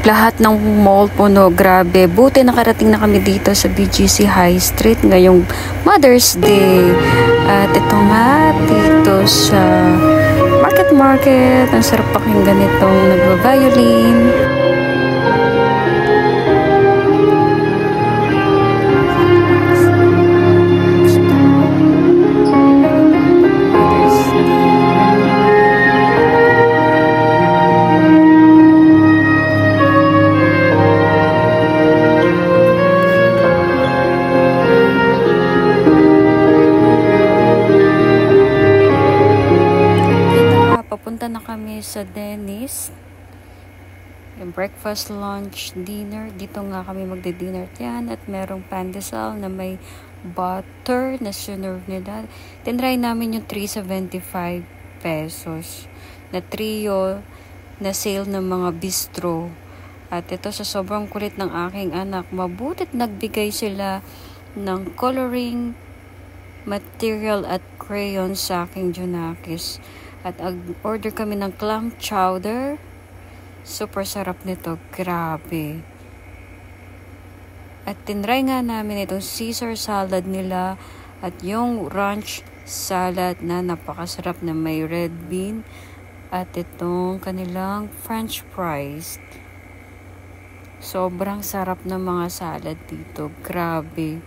Lahat ng mall puno, grabe. Buti nakarating na kami dito sa BGC High Street ngayong Mother's Day. At ito nga, dito sa Market. Ang sarap pakinggan itong nagva-violin. Papunta na kami sa Dennis. Yung breakfast, lunch, dinner. Dito nga kami magdi-dinner yan. At merong pandesal na may butter na sinerve nila. Tinry namin yung 375 pesos na trio na sale ng mga bistro. At ito sa sobrang kulit ng aking anak, mabutit nagbigay sila ng coloring material at crayon sa aking Junakis. At order kami ng clam chowder. Super sarap nito. Grabe. At tinry nga namin itong Caesar salad nila. At yung ranch salad na napakasarap na may red bean. At itong kanilang french fries. Sobrang sarap ng mga salad dito. Grabe.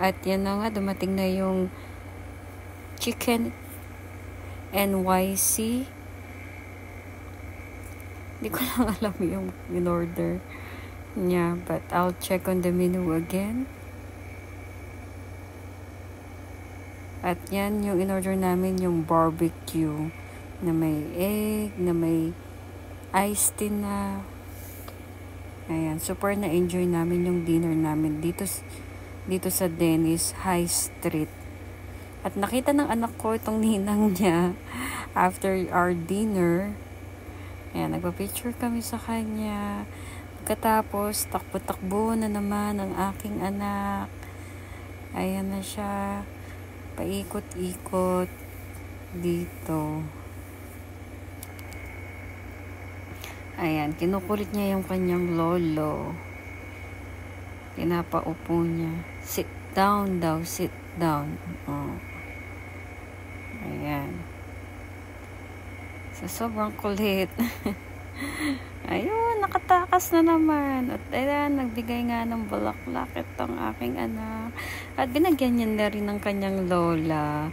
At yan na nga, dumating na yung chicken NYC. Hindi ko lang alam yung in-order niya, but I'll check on the menu again. At yan yung in-order namin, yung barbecue na may egg, na may iced tea na. Ayan, super na-enjoy namin yung dinner namin dito sa Dennis High Street. At nakita ng anak ko itong ninang niya after our dinner. Ayan, nagpa-picture kami sa kanya. Pagkatapos, takbo-takbo na naman ang aking anak. Ayan na siya. Paikot-ikot dito. Ayan, kinukulit niya yung kanyang lolo. Pinapaupo niya. Sit down daw, sit down. Oh. Ayan. So, sobrang kulit. Ayun, nakatakas na naman. At ayan, nagbigay nga ng bulaklak itong aking anak. At binagyan niya na rin ng kanyang lola.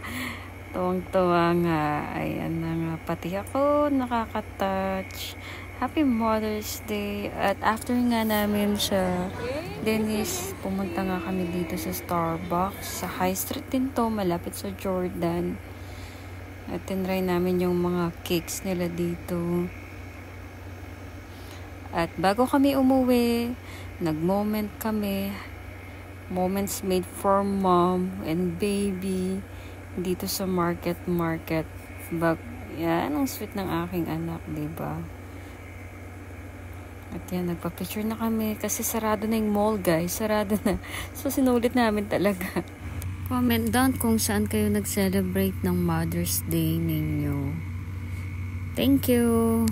Tuwang-tuwa nga. Ayan na nga. Pati ako nakaka-touch. Happy Mother's Day. At after nga namin sa Dennis, pumunta nga kami dito sa Starbucks. Sa High Street din to, malapit sa Jordan. At tinry namin yung mga cakes nila dito. At bago kami umuwi, nag-moment kami. Moments made for mom and baby. Dito sa market. Yan, ang sweet ng aking anak, diba? At yan, nagpa-picture na kami kasi sarado na yung mall, guys. Sarado na. So, sinulit namin talaga. Comment down kung saan kayo nag-celebrate ng Mother's Day ninyo. Thank you!